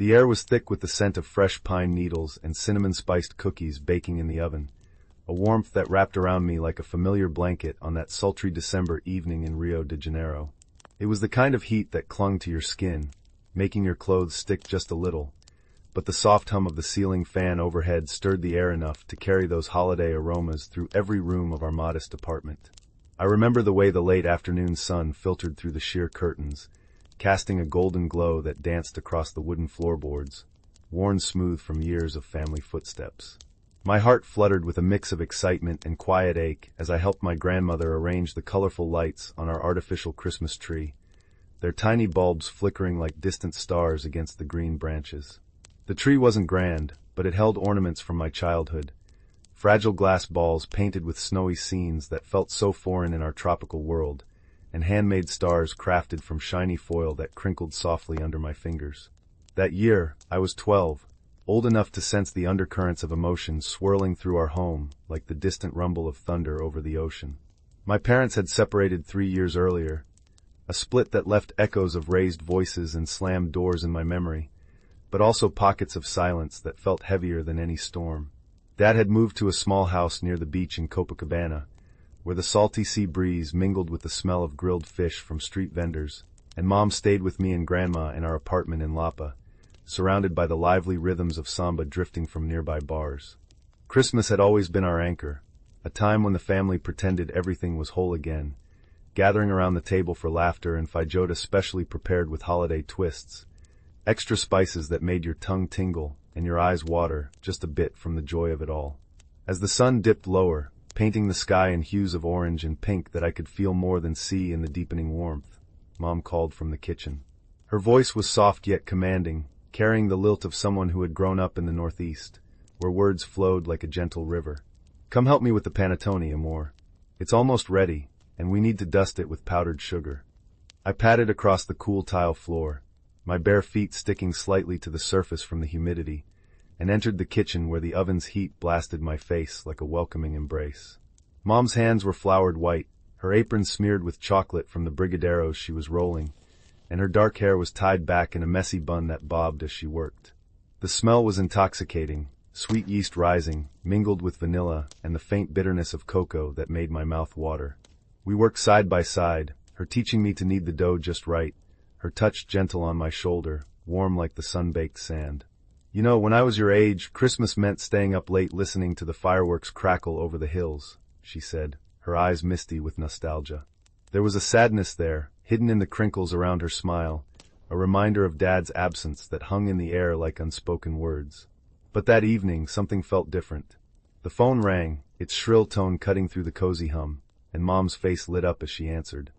The air was thick with the scent of fresh pine needles and cinnamon-spiced cookies baking in the oven, a warmth that wrapped around me like a familiar blanket on that sultry December evening in Rio de Janeiro. It was the kind of heat that clung to your skin, making your clothes stick just a little, but the soft hum of the ceiling fan overhead stirred the air enough to carry those holiday aromas through every room of our modest apartment. I remember the way the late afternoon sun filtered through the sheer curtains, casting a golden glow that danced across the wooden floorboards, worn smooth from years of family footsteps. My heart fluttered with a mix of excitement and quiet ache as I helped my grandmother arrange the colorful lights on our artificial Christmas tree, their tiny bulbs flickering like distant stars against the green branches. The tree wasn't grand, but it held ornaments from my childhood, fragile glass balls painted with snowy scenes that felt so foreign in our tropical world, and handmade stars crafted from shiny foil that crinkled softly under my fingers. That year, I was 12, old enough to sense the undercurrents of emotion swirling through our home like the distant rumble of thunder over the ocean. My parents had separated 3 years earlier, a split that left echoes of raised voices and slammed doors in my memory, but also pockets of silence that felt heavier than any storm. Dad had moved to a small house near the beach in Copacabana, where the salty sea breeze mingled with the smell of grilled fish from street vendors, and Mom stayed with me and Grandma in our apartment in Lapa, surrounded by the lively rhythms of samba drifting from nearby bars. Christmas had always been our anchor, a time when the family pretended everything was whole again, gathering around the table for laughter and feijoada specially prepared with holiday twists, extra spices that made your tongue tingle and your eyes water just a bit from the joy of it all. As the sun dipped lower, painting the sky in hues of orange and pink that I could feel more than see in the deepening warmth, Mom called from the kitchen. Her voice was soft yet commanding, carrying the lilt of someone who had grown up in the Northeast, where words flowed like a gentle river. "Come help me with the panettone, amor. It's almost ready, and we need to dust it with powdered sugar." I padded across the cool tile floor, my bare feet sticking slightly to the surface from the humidity, and entered the kitchen where the oven's heat blasted my face like a welcoming embrace. Mom's hands were floured white, her apron smeared with chocolate from the brigadeiros she was rolling, and her dark hair was tied back in a messy bun that bobbed as she worked. The smell was intoxicating, sweet yeast rising, mingled with vanilla and the faint bitterness of cocoa that made my mouth water. We worked side by side, her teaching me to knead the dough just right, her touch gentle on my shoulder, warm like the sun-baked sand. "You know, when I was your age, Christmas meant staying up late listening to the fireworks crackle over the hills," she said, her eyes misty with nostalgia. There was a sadness there, hidden in the crinkles around her smile, a reminder of Dad's absence that hung in the air like unspoken words. But that evening, something felt different. The phone rang, its shrill tone cutting through the cozy hum, and Mom's face lit up as she answered.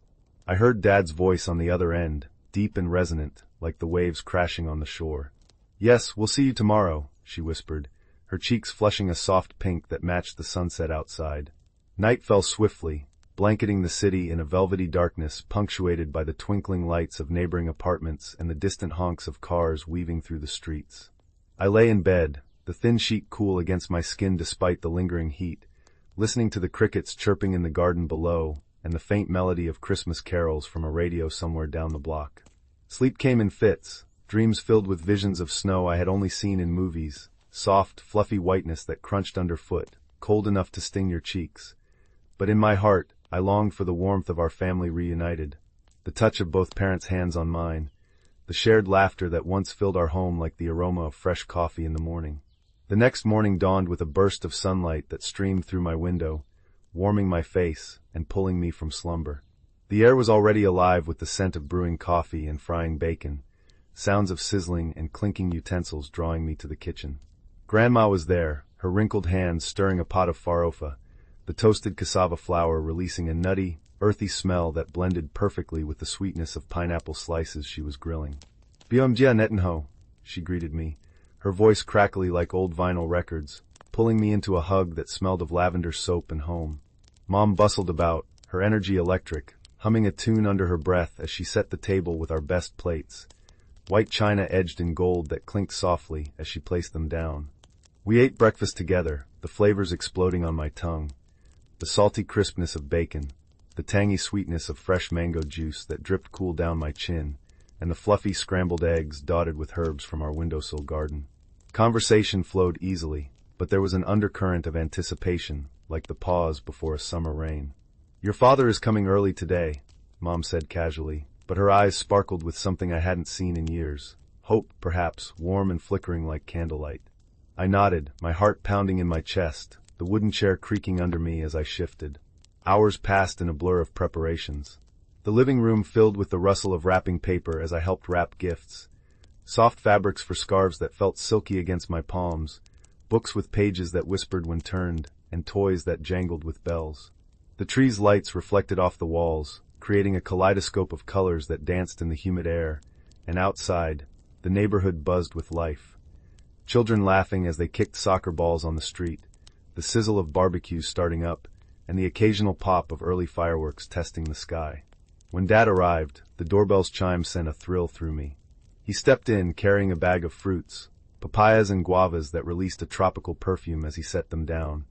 I heard Dad's voice on the other end, deep and resonant, like the waves crashing on the shore. "Yes, we'll see you tomorrow," she whispered, her cheeks flushing a soft pink that matched the sunset outside. Night fell swiftly, blanketing the city in a velvety darkness punctuated by the twinkling lights of neighboring apartments and the distant honks of cars weaving through the streets. I lay in bed, the thin sheet cool against my skin despite the lingering heat, listening to the crickets chirping in the garden below and the faint melody of Christmas carols from a radio somewhere down the block. Sleep came in fits, dreams filled with visions of snow I had only seen in movies, soft, fluffy whiteness that crunched underfoot, cold enough to sting your cheeks. But in my heart, I longed for the warmth of our family reunited, the touch of both parents' hands on mine, the shared laughter that once filled our home like the aroma of fresh coffee in the morning. The next morning dawned with a burst of sunlight that streamed through my window, warming my face and pulling me from slumber. The air was already alive with the scent of brewing coffee and frying bacon, sounds of sizzling and clinking utensils drawing me to the kitchen. Grandma was there, her wrinkled hands stirring a pot of farofa, the toasted cassava flour releasing a nutty, earthy smell that blended perfectly with the sweetness of pineapple slices she was grilling. "Bom dia, Netanho," she greeted me, her voice crackly like old vinyl records, pulling me into a hug that smelled of lavender soap and home. Mom bustled about, her energy electric, humming a tune under her breath as she set the table with our best plates, white china edged in gold that clinked softly as she placed them down. We ate breakfast together, the flavors exploding on my tongue, the salty crispness of bacon, the tangy sweetness of fresh mango juice that dripped cool down my chin, and the fluffy scrambled eggs dotted with herbs from our windowsill garden. Conversation flowed easily, but there was an undercurrent of anticipation, like the pause before a summer rain. "Your father is coming early today," Mom said casually, but her eyes sparkled with something I hadn't seen in years. Hope, perhaps, warm and flickering like candlelight. I nodded, my heart pounding in my chest, the wooden chair creaking under me as I shifted. Hours passed in a blur of preparations. The living room filled with the rustle of wrapping paper as I helped wrap gifts. Soft fabrics for scarves that felt silky against my palms, books with pages that whispered when turned, and toys that jangled with bells. The tree's lights reflected off the walls, creating a kaleidoscope of colors that danced in the humid air, and outside, the neighborhood buzzed with life. Children laughing as they kicked soccer balls on the street, the sizzle of barbecues starting up, and the occasional pop of early fireworks testing the sky. When Dad arrived, the doorbell's chime sent a thrill through me. He stepped in carrying a bag of fruits, papayas and guavas that released a tropical perfume as he set them down,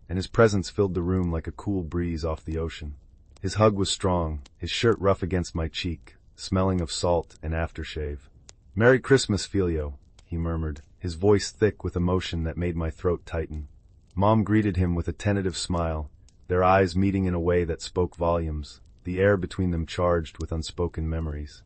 and his presence filled the room like a cool breeze off the ocean. His hug was strong, his shirt rough against my cheek, smelling of salt and aftershave. "Merry Christmas, Filio," he murmured, his voice thick with emotion that made my throat tighten. Mom greeted him with a tentative smile, their eyes meeting in a way that spoke volumes, the air between them charged with unspoken memories.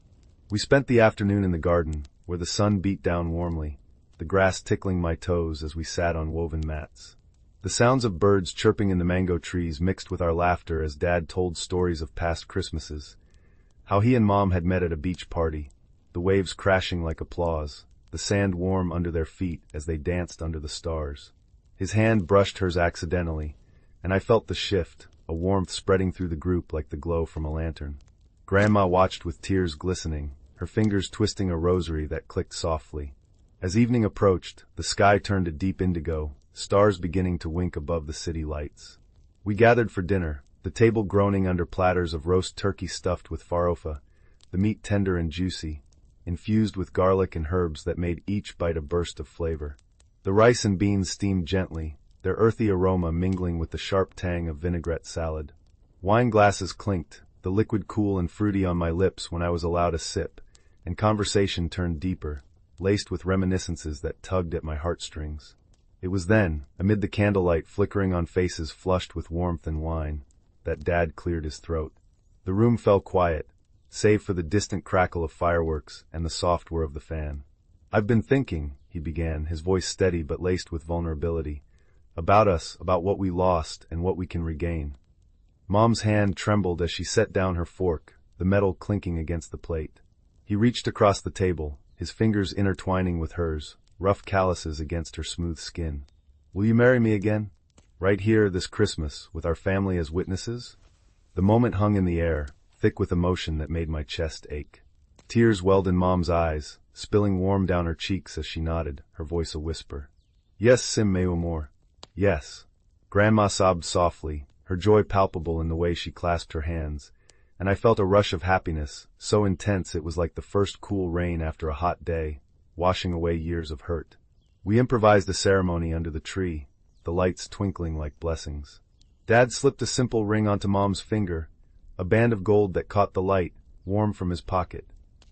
We spent the afternoon in the garden, where the sun beat down warmly, the grass tickling my toes as we sat on woven mats. The sounds of birds chirping in the mango trees mixed with our laughter as Dad told stories of past Christmases, how he and Mom had met at a beach party, the waves crashing like applause, the sand warm under their feet as they danced under the stars. His hand brushed hers accidentally, and I felt the shift, a warmth spreading through the group like the glow from a lantern. Grandma watched with tears glistening, her fingers twisting a rosary that clicked softly. As evening approached, the sky turned a deep indigo, stars beginning to wink above the city lights. We gathered for dinner, the table groaning under platters of roast turkey stuffed with farofa, the meat tender and juicy, infused with garlic and herbs that made each bite a burst of flavor. The rice and beans steamed gently, their earthy aroma mingling with the sharp tang of vinaigrette salad. Wine glasses clinked, the liquid cool and fruity on my lips when I was allowed a sip, and conversation turned deeper, laced with reminiscences that tugged at my heartstrings. It was then, amid the candlelight flickering on faces flushed with warmth and wine, that Dad cleared his throat. The room fell quiet, save for the distant crackle of fireworks and the soft whir of the fan. "I've been thinking," he began, his voice steady but laced with vulnerability, "about us, about what we lost and what we can regain." Mom's hand trembled as she set down her fork, the metal clinking against the plate. He reached across the table, his fingers intertwining with hers, rough calluses against her smooth skin. "Will you marry me again? Right here this Christmas, with our family as witnesses?" The moment hung in the air, thick with emotion that made my chest ache. Tears welled in Mom's eyes, spilling warm down her cheeks as she nodded, her voice a whisper. "Yes, sim meu amor. Yes." Grandma sobbed softly, her joy palpable in the way she clasped her hands, and I felt a rush of happiness, so intense it was like the first cool rain after a hot day, washing away years of hurt. We improvised a ceremony under the tree, the lights twinkling like blessings. Dad slipped a simple ring onto Mom's finger, a band of gold that caught the light, warm from his pocket.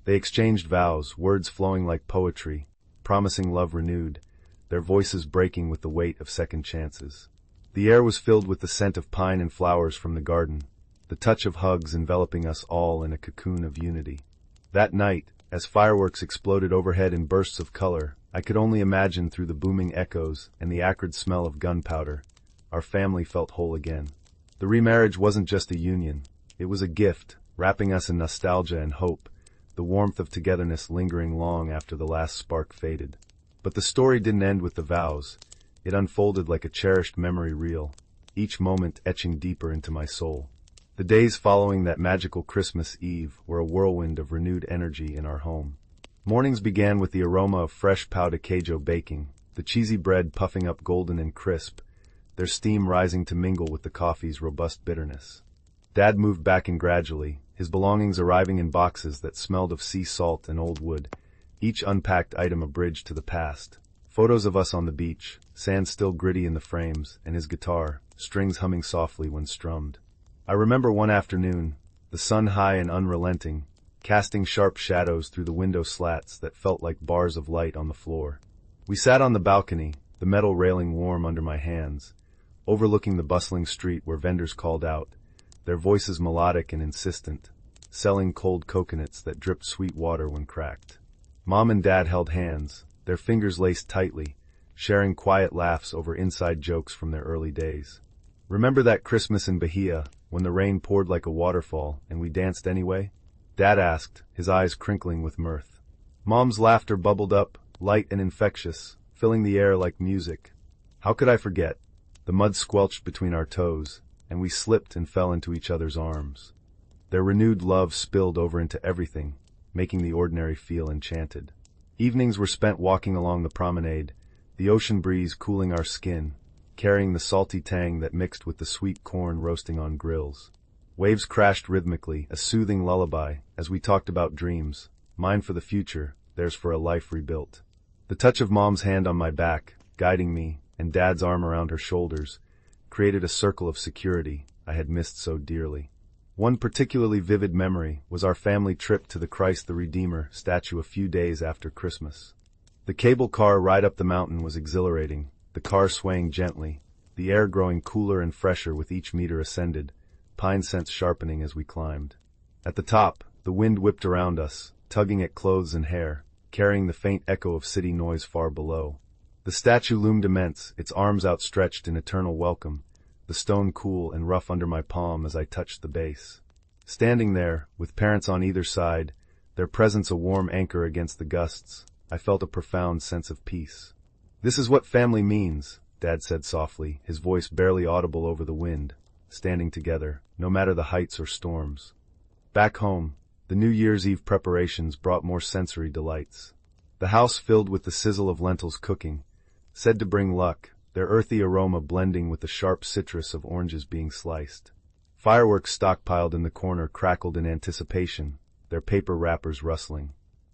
They exchanged vows, words flowing like poetry, promising love renewed, their voices breaking with the weight of second chances. The air was filled with the scent of pine and flowers from the garden, the touch of hugs enveloping us all in a cocoon of unity. That night, as fireworks exploded overhead in bursts of color, I could only imagine through the booming echoes and the acrid smell of gunpowder, our family felt whole again. The remarriage wasn't just a union, it was a gift, wrapping us in nostalgia and hope, the warmth of togetherness lingering long after the last spark faded. But the story didn't end with the vows. It unfolded like a cherished memory reel, each moment etching deeper into my soul. The days following that magical Christmas Eve were a whirlwind of renewed energy in our home. Mornings began with the aroma of fresh pão de queijo baking, the cheesy bread puffing up golden and crisp, their steam rising to mingle with the coffee's robust bitterness. Dad moved back in gradually, his belongings arriving in boxes that smelled of sea salt and old wood, each unpacked item a bridge to the past. Photos of us on the beach, sand still gritty in the frames, and his guitar, strings humming softly when strummed. I remember one afternoon, the sun high and unrelenting, casting sharp shadows through the window slats that felt like bars of light on the floor. We sat on the balcony, the metal railing warm under my hands, overlooking the bustling street where vendors called out, their voices melodic and insistent, selling cold coconuts that dripped sweet water when cracked. Mom and Dad held hands, their fingers laced tightly, sharing quiet laughs over inside jokes from their early days. Remember that Christmas in Bahia, when the rain poured like a waterfall and we danced anyway? Dad asked, his eyes crinkling with mirth. Mom's laughter bubbled up, light and infectious, filling the air like music. How could I forget? The mud squelched between our toes, and we slipped and fell into each other's arms. Their renewed love spilled over into everything, making the ordinary feel enchanted. Evenings were spent walking along the promenade, the ocean breeze cooling our skin, carrying the salty tang that mixed with the sweet corn roasting on grills. Waves crashed rhythmically, a soothing lullaby, as we talked about dreams, mine for the future, theirs for a life rebuilt. The touch of Mom's hand on my back, guiding me, and Dad's arm around her shoulders, created a circle of security I had missed so dearly. One particularly vivid memory was our family trip to the Christ the Redeemer statue a few days after Christmas. The cable car ride up the mountain was exhilarating, the car swaying gently, the air growing cooler and fresher with each meter ascended, pine scents sharpening as we climbed. At the top, the wind whipped around us, tugging at clothes and hair, carrying the faint echo of city noise far below. The statue loomed immense, its arms outstretched in eternal welcome, the stone cool and rough under my palm as I touched the base. Standing there, with parents on either side, their presence a warm anchor against the gusts, I felt a profound sense of peace. "This is what family means," Dad said softly, his voice barely audible over the wind, standing together, no matter the heights or storms. Back home, the New Year's Eve preparations brought more sensory delights. The house filled with the sizzle of lentils cooking, said to bring luck, their earthy aroma blending with the sharp citrus of oranges being sliced. Fireworks stockpiled in the corner crackled in anticipation, their paper wrappers rustling.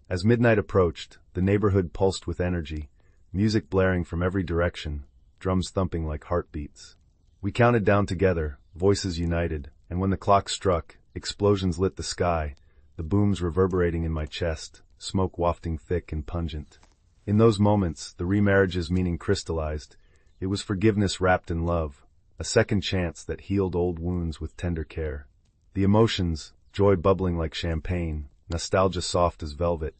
As midnight approached, the neighborhood pulsed with energy, music blaring from every direction, drums thumping like heartbeats. We counted down together, voices united, and when the clock struck, explosions lit the sky, the booms reverberating in my chest, smoke wafting thick and pungent. In those moments, the remarriage's meaning crystallized. It was forgiveness wrapped in love, a second chance that healed old wounds with tender care. The emotions, joy bubbling like champagne, nostalgia soft as velvet,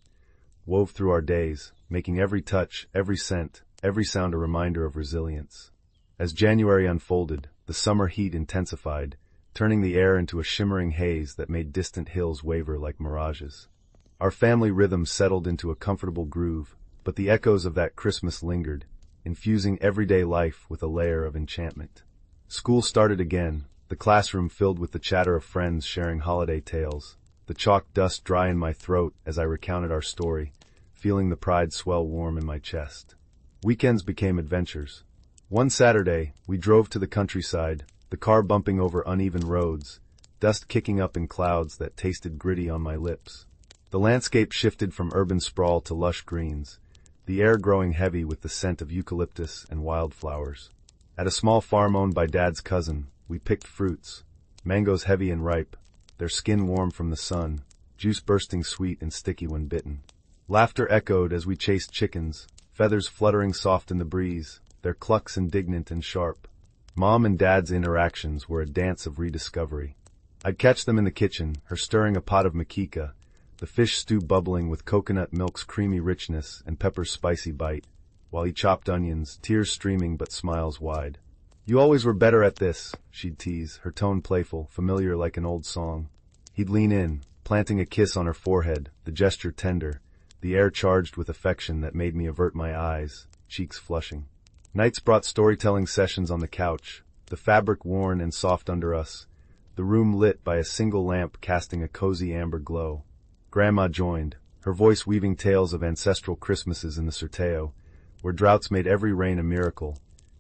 wove through our days, making every touch, every scent, every sound a reminder of resilience. As January unfolded, the summer heat intensified, turning the air into a shimmering haze that made distant hills waver like mirages. Our family rhythm settled into a comfortable groove, but the echoes of that Christmas lingered, infusing everyday life with a layer of enchantment. School started again, the classroom filled with the chatter of friends sharing holiday tales, the chalk dust dry in my throat as I recounted our story, feeling the pride swell warm in my chest. Weekends became adventures. One Saturday, we drove to the countryside, the car bumping over uneven roads, dust kicking up in clouds that tasted gritty on my lips. The landscape shifted from urban sprawl to lush greens, the air growing heavy with the scent of eucalyptus and wildflowers. At a small farm owned by Dad's cousin, we picked fruits, mangoes heavy and ripe, their skin warm from the sun, juice bursting sweet and sticky when bitten. Laughter echoed as we chased chickens, feathers fluttering soft in the breeze, their clucks indignant and sharp. Mom and Dad's interactions were a dance of rediscovery. I'd catch them in the kitchen, her stirring a pot of makika, the fish stew bubbling with coconut milk's creamy richness and pepper's spicy bite, while he chopped onions, tears streaming but smiles wide. "You always were better at this," she'd tease, her tone playful, familiar like an old song. He'd lean in, planting a kiss on her forehead, the gesture tender, the air charged with affection that made me avert my eyes, cheeks flushing. Nights brought storytelling sessions on the couch, the fabric worn and soft under us, the room lit by a single lamp casting a cozy amber glow. Grandma joined, her voice weaving tales of ancestral Christmases in the Surteo, where droughts made every rain a miracle,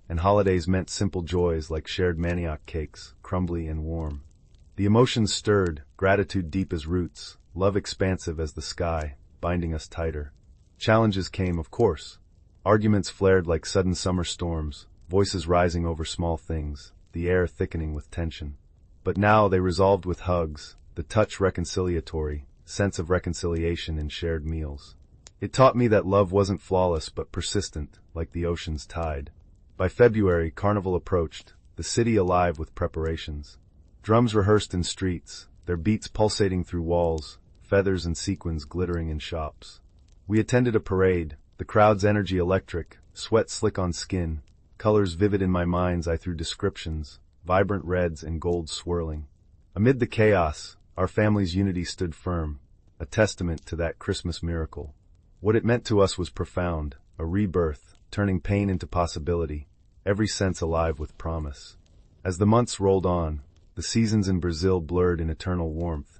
and holidays meant simple joys like shared manioc cakes, crumbly and warm. The emotions stirred, gratitude deep as roots, love expansive as the sky, binding us tighter. Challenges came, of course. Arguments flared like sudden summer storms, voices rising over small things, the air thickening with tension. But now they resolved with hugs, the touch reconciliatory, sense of reconciliation in shared meals. It taught me that love wasn't flawless but persistent, like the ocean's tide. By February, Carnival approached, the city alive with preparations. Drums rehearsed in streets, their beats pulsating through walls, feathers and sequins glittering in shops. We attended a parade, the crowd's energy electric, sweat slick on skin, colors vivid in my mind's eye through descriptions, vibrant reds and golds swirling. Amid the chaos, our family's unity stood firm, a testament to that Christmas miracle. What it meant to us was profound, a rebirth, turning pain into possibility, every sense alive with promise. As the months rolled on, the seasons in Brazil blurred in eternal warmth,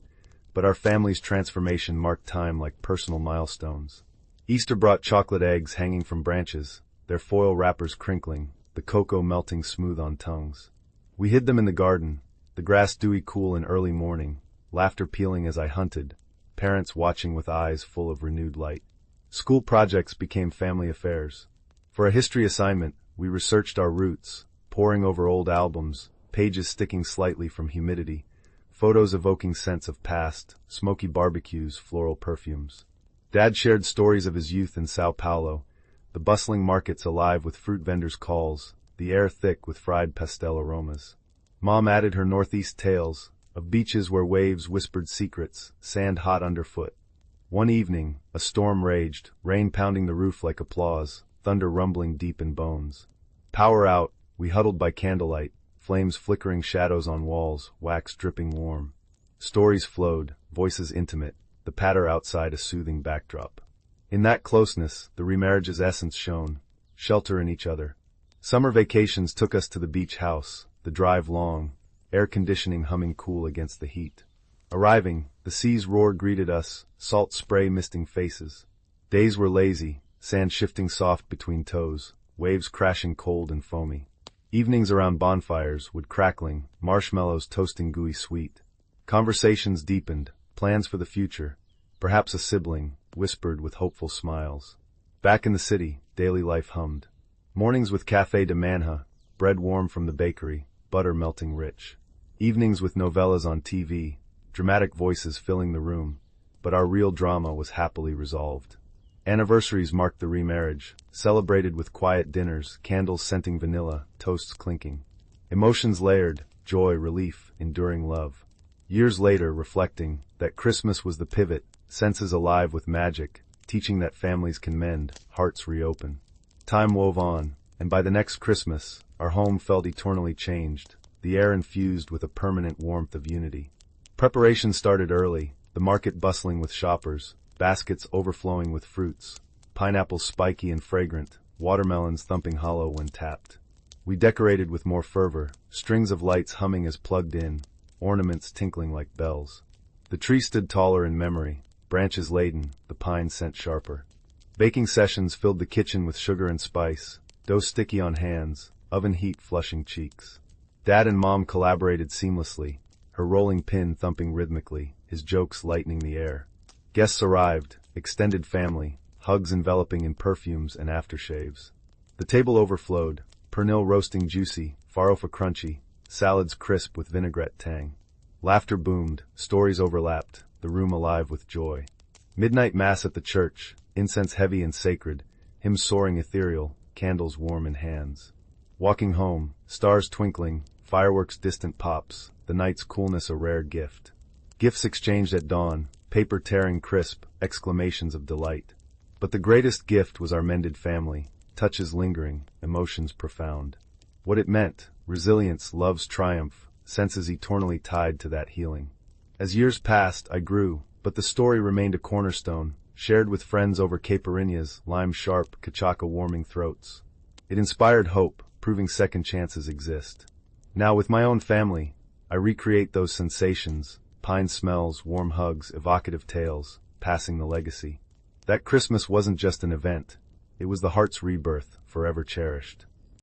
but our family's transformation marked time like personal milestones. Easter brought chocolate eggs hanging from branches, their foil wrappers crinkling, the cocoa melting smooth on tongues. We hid them in the garden, the grass dewy cool in early morning, laughter pealing as I hunted, parents watching with eyes full of renewed light. School projects became family affairs. For a history assignment, we researched our roots, poring over old albums, pages sticking slightly from humidity, photos evoking scents of past, smoky barbecues, floral perfumes. Dad shared stories of his youth in Sao Paulo, the bustling markets alive with fruit vendors' calls, the air thick with fried pastel aromas. Mom added her northeast tales, of beaches where waves whispered secrets, sand hot underfoot. One evening, a storm raged, rain pounding the roof like applause, thunder rumbling deep in bones. Power out, we huddled by candlelight, flames flickering shadows on walls, wax dripping warm. Stories flowed, voices intimate, the patter outside a soothing backdrop. In that closeness, the remarriage's essence shone, shelter in each other. Summer vacations took us to the beach house, the drive long, air conditioning humming cool against the heat. Arriving, the sea's roar greeted us, salt spray misting faces. Days were lazy, sand shifting soft between toes, waves crashing cold and foamy. Evenings around bonfires, wood crackling, marshmallows toasting gooey sweet. Conversations deepened, plans for the future. Perhaps a sibling, whispered with hopeful smiles. Back in the city, daily life hummed. Mornings with Café de Manha, bread warm from the bakery, butter melting rich. Evenings with novellas on TV, dramatic voices filling the room, but our real drama was happily resolved. Anniversaries marked the remarriage, celebrated with quiet dinners, candles scenting vanilla, toasts clinking. Emotions layered, joy, relief, enduring love. Years later, reflecting, that Christmas was the pivot, senses alive with magic, teaching that families can mend, hearts reopen. Time wove on, and by the next Christmas, our home felt eternally changed, the air infused with a permanent warmth of unity. Preparations started early, the market bustling with shoppers, baskets overflowing with fruits, pineapples spiky and fragrant, watermelons thumping hollow when tapped. We decorated with more fervor, strings of lights humming as plugged in, ornaments tinkling like bells. The tree stood taller in memory, branches laden, the pine scent sharper. Baking sessions filled the kitchen with sugar and spice, dough sticky on hands, oven heat flushing cheeks. Dad and Mom collaborated seamlessly, her rolling pin thumping rhythmically, his jokes lightening the air. Guests arrived, extended family, hugs enveloping in perfumes and aftershaves. The table overflowed, pernil roasting juicy, farofa crunchy, salads crisp with vinaigrette tang. Laughter boomed, stories overlapped, the room alive with joy. Midnight mass at the church, incense heavy and sacred, hymns soaring ethereal, candles warm in hands. Walking home, stars twinkling, fireworks distant pops, the night's coolness a rare gift. Gifts exchanged at dawn, paper tearing crisp, exclamations of delight. But the greatest gift was our mended family, touches lingering, emotions profound. What it meant, resilience, love's triumph, senses eternally tied to that healing. As years passed, I grew, but the story remained a cornerstone, shared with friends over caipirinhas, lime-sharp, cachaca warming throats. It inspired hope, proving second chances exist. Now with my own family, I recreate those sensations, pine smells, warm hugs, evocative tales, passing the legacy. That Christmas wasn't just an event, it was the heart's rebirth, forever cherished.